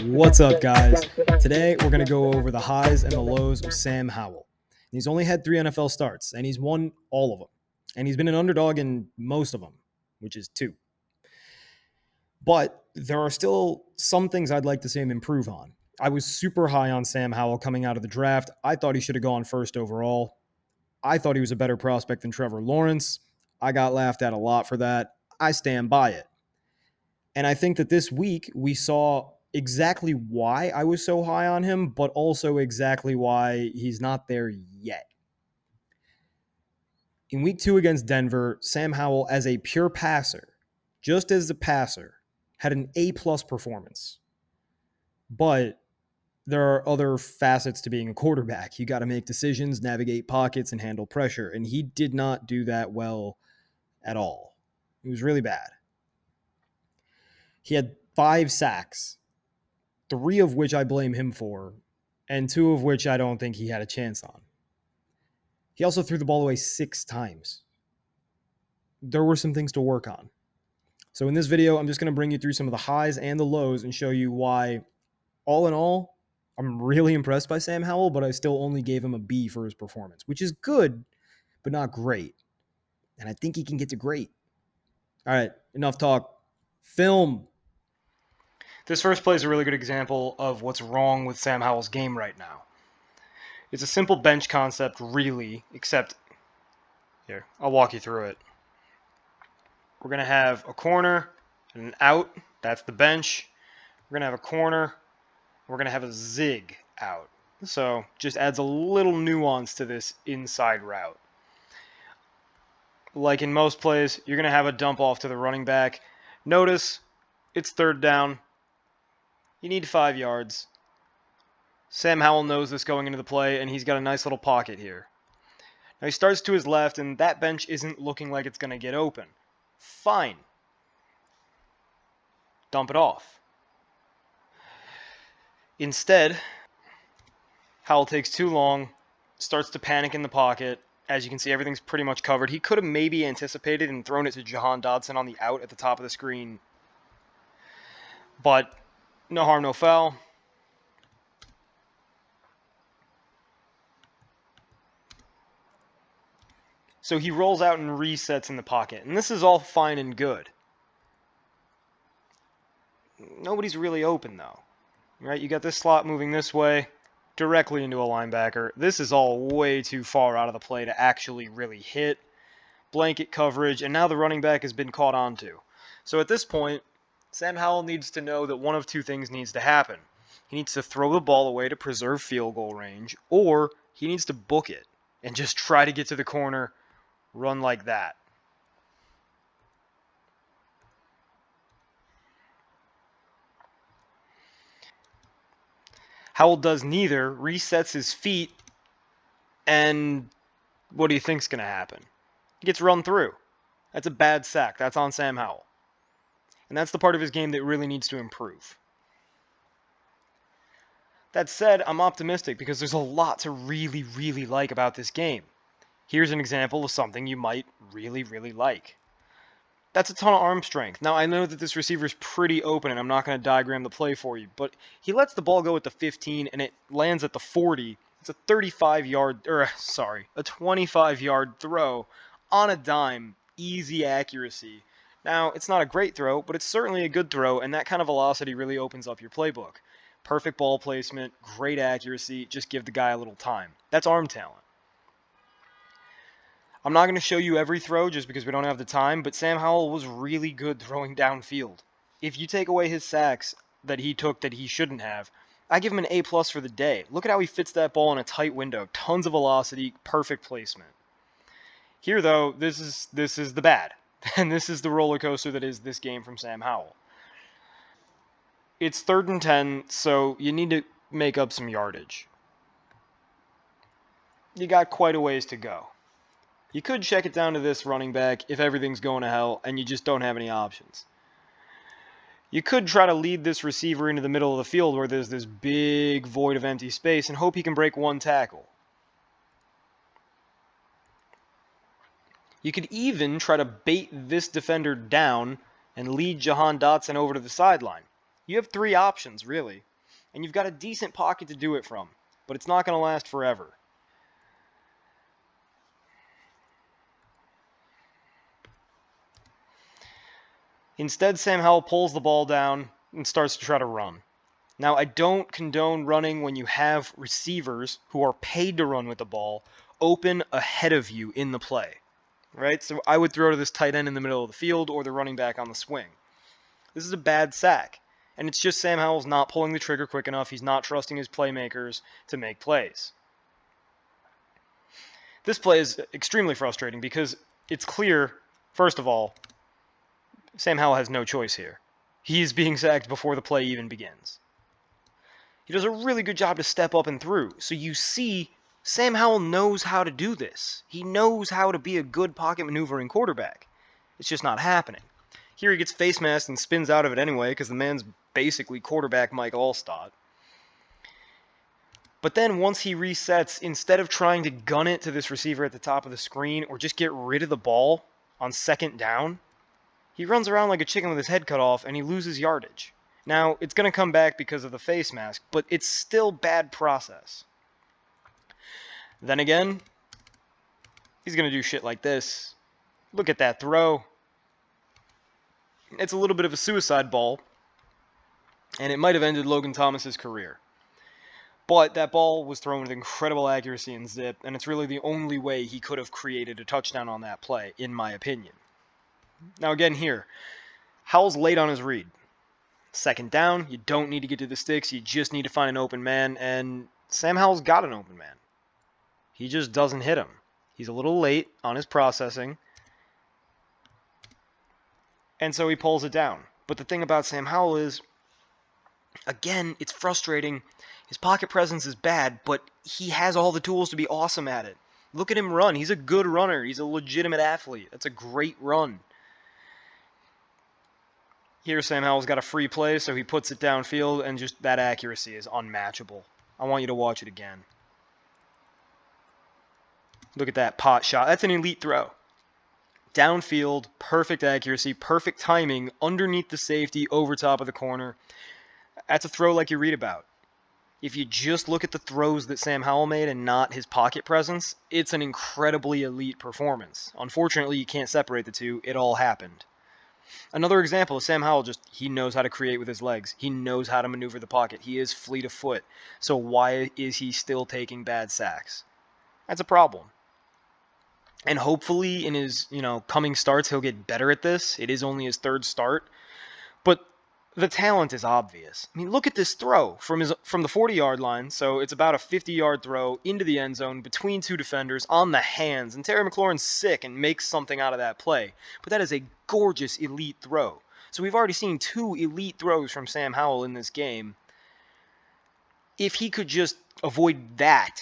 What's up, guys? Today we're going to go over the highs and the lows of Sam Howell. He's only had 3 NFL starts, and he's won all of them. And he's been an underdog in most of them, which is 2. But there are still some things I'd like to see him improve on. I was super high on Sam Howell coming out of the draft. I thought he should have gone first overall. I thought he was a better prospect than Trevor Lawrence. I got laughed at a lot for that. I stand by it. And I think that this week we saw exactly why I was so high on him, but also exactly why he's not there yet. In week 2 against Denver, Sam Howell, as a pure passer, just as a passer, had an A-plus performance. But there are other facets to being a quarterback. You got to make decisions, navigate pockets, and handle pressure. And he did not do that well at all. It was really bad. He had 5 sacks, 3 of which I blame him for, and 2 of which I don't think he had a chance on. He also threw the ball away 6 times. There were some things to work on. So in this video, I'm just going to bring you through some of the highs and the lows and show you why, all in all, I'm really impressed by Sam Howell, but I still only gave him a B for his performance, which is good, but not great. And I think he can get to great. All right, enough talk. Film. This first play is a really good example of what's wrong with Sam Howell's game right now. It's a simple bench concept, really, except, here, I'll walk you through it. We're going to have a corner and an out. That's the bench. We're going to have a corner. We're going to have a zig out. So just adds a little nuance to this inside route. Like in most plays, you're going to have a dump off to the running back. Notice it's 3rd down. You need 5 yards. Sam Howell knows this going into the play, and he's got a nice little pocket here. Now he starts to his left, and that bench isn't looking like it's going to get open. Fine. Dump it off. Instead, Howell takes too long, starts to panic in the pocket. As you can see, everything's pretty much covered. He could have maybe anticipated and thrown it to Jahan Dotson on the out at the top of the screen. But no harm, no foul. So he rolls out and resets in the pocket. And this is all fine and good. Nobody's really open, though. Right? You got this slot moving this way, directly into a linebacker. This is all way too far out of the play to actually really hit. Blanket coverage, and now the running back has been caught onto. So at this point, Sam Howell needs to know that one of 2 things needs to happen. He needs to throw the ball away to preserve field goal range, or he needs to book it and just try to get to the corner, run like that. Howell does neither, resets his feet, and what do you think's going to happen? He gets run through. That's a bad sack. That's on Sam Howell. And that's the part of his game that really needs to improve. That said, I'm optimistic because there's a lot to really, really like about this game. Here's an example of something you might really, really like. That's a ton of arm strength. Now, I know that this receiver's pretty open, and I'm not going to diagram the play for you, but he lets the ball go at the 15, and it lands at the 40. It's a 25-yard throw on a dime, easy accuracy. Now, it's not a great throw, but it's certainly a good throw, and that kind of velocity really opens up your playbook. Perfect ball placement, great accuracy, just give the guy a little time. That's arm talent. I'm not going to show you every throw just because we don't have the time, but Sam Howell was really good throwing downfield. If you take away his sacks that he took that he shouldn't have, I give him an A+ for the day. Look at how he fits that ball in a tight window. Tons of velocity, perfect placement. Here, though, this is the bad. And this is the roller coaster that is this game from Sam Howell. It's 3rd and 10, so you need to make up some yardage. You got quite a ways to go. You could check it down to this running back if everything's going to hell and you just don't have any options. You could try to lead this receiver into the middle of the field where there's this big void of empty space and hope he can break 1 tackle. You could even try to bait this defender down and lead Jahan Dotson over to the sideline. You have 3 options, really, and you've got a decent pocket to do it from, but it's not going to last forever. Instead, Sam Howell pulls the ball down and starts to try to run. Now, I don't condone running when you have receivers who are paid to run with the ball open ahead of you in the play, right? So I would throw to this tight end in the middle of the field or the running back on the swing. This is a bad sack, and it's just Sam Howell's not pulling the trigger quick enough. He's not trusting his playmakers to make plays. This play is extremely frustrating because it's clear, first of all, Sam Howell has no choice here. He's being sacked before the play even begins. He does a really good job to step up and through. So you see, Sam Howell knows how to do this. He knows how to be a good pocket maneuvering quarterback. It's just not happening. Here he gets face masked and spins out of it anyway because the man's basically quarterback Mike Allstott. But then once he resets, instead of trying to gun it to this receiver at the top of the screen or just get rid of the ball on second down, he runs around like a chicken with his head cut off and he loses yardage. Now, it's going to come back because of the face mask, but it's still bad process. Then again, he's going to do shit like this. Look at that throw. It's a little bit of a suicide ball, and it might have ended Logan Thomas's career. But that ball was thrown with incredible accuracy and zip, and it's really the only way he could have created a touchdown on that play, in my opinion. Now again here, Howell's late on his read. Second down, you don't need to get to the sticks, you just need to find an open man, and Sam Howell's got an open man. He just doesn't hit him. He's a little late on his processing, and so he pulls it down. But the thing about Sam Howell is, again, it's frustrating. His pocket presence is bad, but he has all the tools to be awesome at it. Look at him run. He's a good runner. He's a legitimate athlete. That's a great run. Here, Sam Howell's got a free play, so he puts it downfield, and just that accuracy is unmatchable. I want you to watch it again. Look at that pot shot. That's an elite throw. Downfield, perfect accuracy, perfect timing, underneath the safety, over top of the corner. That's a throw like you read about. If you just look at the throws that Sam Howell made and not his pocket presence, it's an incredibly elite performance. Unfortunately, you can't separate the two. It all happened. Another example is Sam Howell he knows how to create with his legs. He knows how to maneuver the pocket. He is fleet of foot. So why is he still taking bad sacks? That's a problem. And hopefully in his, coming starts, he'll get better at this. It is only his 3rd start. But the talent is obvious. I mean, look at this throw from the 40-yard line. So it's about a 50-yard throw into the end zone between 2 defenders on the hands. And Terry McLaurin's sick and makes something out of that play. But that is a gorgeous elite throw. So we've already seen 2 elite throws from Sam Howell in this game. If he could just avoid that,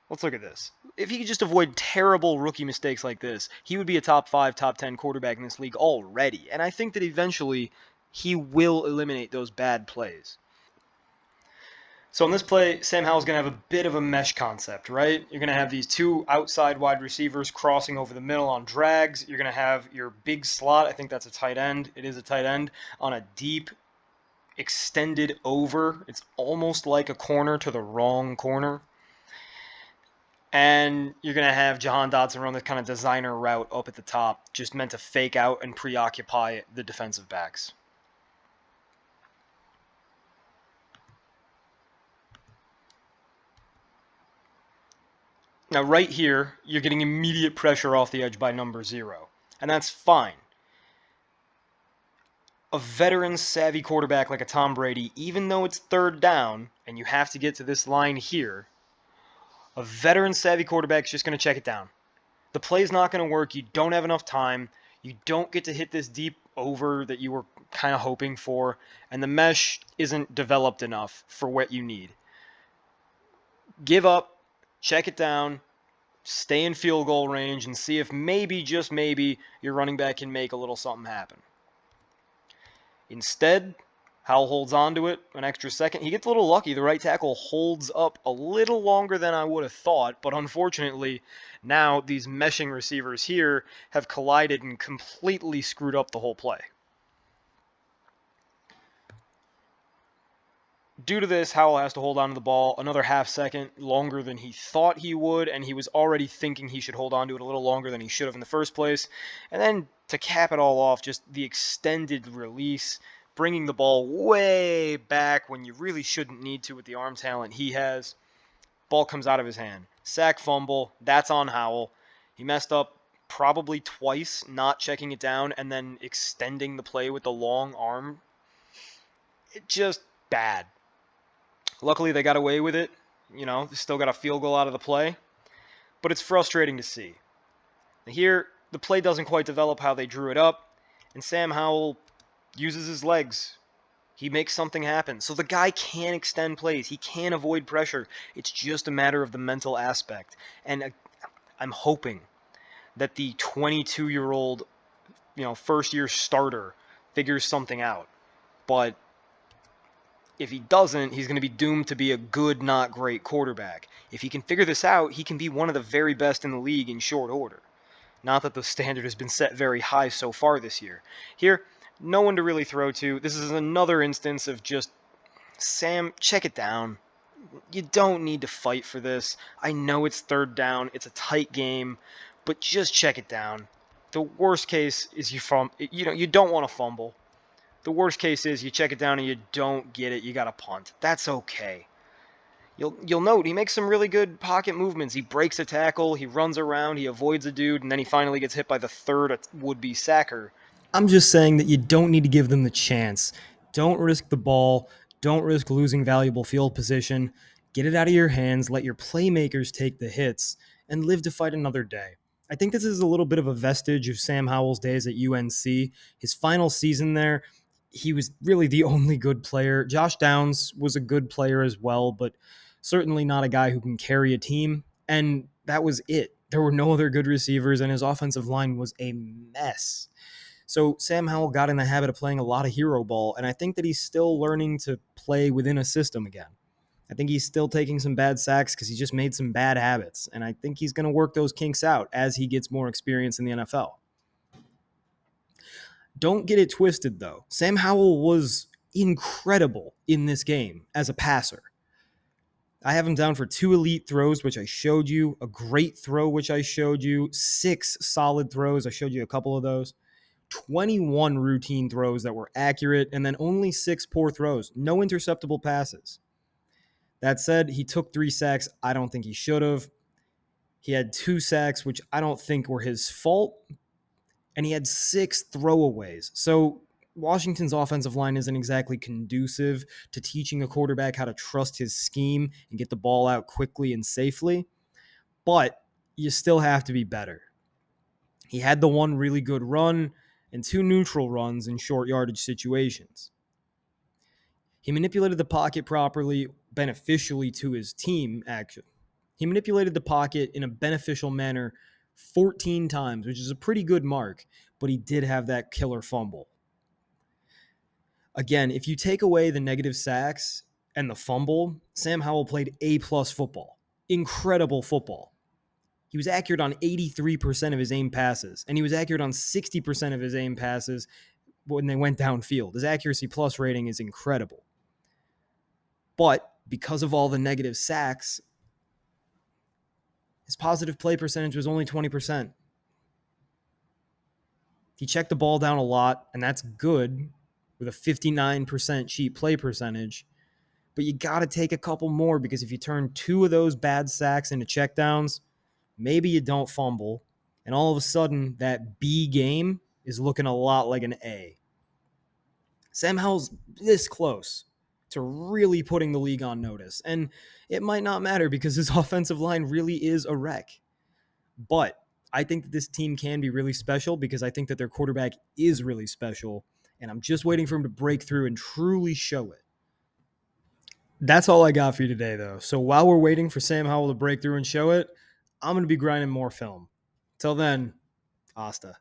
let's look at this. If he could just avoid terrible rookie mistakes like this, he would be a top 5, top 10 quarterback in this league already. And I think that eventually he will eliminate those bad plays. So in this play, Sam Howell's going to have a bit of a mesh concept, right? You're going to have these 2 outside wide receivers crossing over the middle on drags. You're going to have your big slot, I think that's a tight end. It is a tight end on a deep, extended over. It's almost like a corner to the wrong corner. And you're going to have Jahan Dotson run this kind of designer route up at the top, just meant to fake out and preoccupy the defensive backs. Now right here, you're getting immediate pressure off the edge by number 0. And that's fine. A veteran, savvy quarterback like a Tom Brady, even though it's 3rd down, and you have to get to this line here, a veteran, savvy quarterback's just going to check it down. The play's not going to work. You don't have enough time. You don't get to hit this deep over that you were kind of hoping for, and the mesh isn't developed enough for what you need. Give up, check it down, stay in field goal range, and see if maybe, just maybe, your running back can make a little something happen. Instead, Howell holds on to it an extra second. He gets a little lucky. The right tackle holds up a little longer than I would have thought, but unfortunately, now these meshing receivers here have collided and completely screwed up the whole play. Due to this, Howell has to hold on to the ball another half second longer than he thought he would, and he was already thinking he should hold on to it a little longer than he should have in the first place. And then to cap it all off, just the extended release, bringing the ball way back when you really shouldn't need to with the arm talent he has. Ball comes out of his hand. Sack, fumble, that's on Howell. He messed up probably twice, not checking it down and then extending the play with the long arm. It just bad. Luckily, they got away with it. You know, they still got a field goal out of the play. But it's frustrating to see. Here, the play doesn't quite develop how they drew it up, and Sam Howell uses his legs. He makes something happen. So the guy can extend plays. He can avoid pressure. It's just a matter of the mental aspect. And I'm hoping that the 22-year-old, first-year starter figures something out. But if he doesn't, he's going to be doomed to be a good, not great quarterback. If he can figure this out, he can be one of the very best in the league in short order. Not that the standard has been set very high so far this year. Here, no one to really throw to. This is another instance of just, Sam, check it down. You don't need to fight for this. I know it's third down. It's a tight game. But just check it down. The worst case is you don't want to fumble. The worst case is you check it down and you don't get it. You got to punt. That's okay. You'll note he makes some really good pocket movements. He breaks a tackle, he runs around, he avoids a dude, and then he finally gets hit by the third would-be sacker. I'm just saying that you don't need to give them the chance. Don't risk the ball. Don't risk losing valuable field position. Get it out of your hands. Let your playmakers take the hits and live to fight another day. I think this is a little bit of a vestige of Sam Howell's days at UNC. His final season there, he was really the only good player. Josh Downs was a good player as well, but certainly not a guy who can carry a team. And that was it. There were no other good receivers, and his offensive line was a mess. So Sam Howell got in the habit of playing a lot of hero ball, and I think that he's still learning to play within a system again. I think he's still taking some bad sacks because he just made some bad habits, and I think he's going to work those kinks out as he gets more experience in the NFL. Don't get it twisted, though. Sam Howell was incredible in this game as a passer. I have him down for 2 elite throws, which I showed you, a great throw, which I showed you, 6 solid throws. I showed you a couple of those. 21 routine throws that were accurate, and then only 6 poor throws. No interceptable passes. That said, he took 3 sacks. I don't think he should have. He had 2 sacks, which I don't think were his fault. And he had 6 throwaways. So Washington's offensive line isn't exactly conducive to teaching a quarterback how to trust his scheme and get the ball out quickly and safely. But you still have to be better. He had the 1 really good run and 2 neutral runs in short yardage situations. He manipulated the pocket properly, beneficially to his team, actually. He manipulated the pocket in a beneficial manner 14 times, which is a pretty good mark, but he did have that killer fumble. Again, if you take away the negative sacks and the fumble, Sam Howell played A-plus football. Incredible football. He was accurate on 83% of his aim passes, and he was accurate on 60% of his aim passes when they went downfield. His accuracy plus rating is incredible. But because of all the negative sacks, his positive play percentage was only 20%. He checked the ball down a lot, and that's good with a 59% cheap play percentage. But you got to take a couple more, because if you turn 2 of those bad sacks into checkdowns, maybe you don't fumble, and all of a sudden that B game is looking a lot like an A. Sam Howell's this close to really putting the league on notice, and it might not matter because his offensive line really is a wreck. But I think that this team can be really special because I think that their quarterback is really special, and I'm just waiting for him to break through and truly show it. That's all I got for you today, though. So while we're waiting for Sam Howell to break through and show it, I'm going to be grinding more film. Till then, hasta.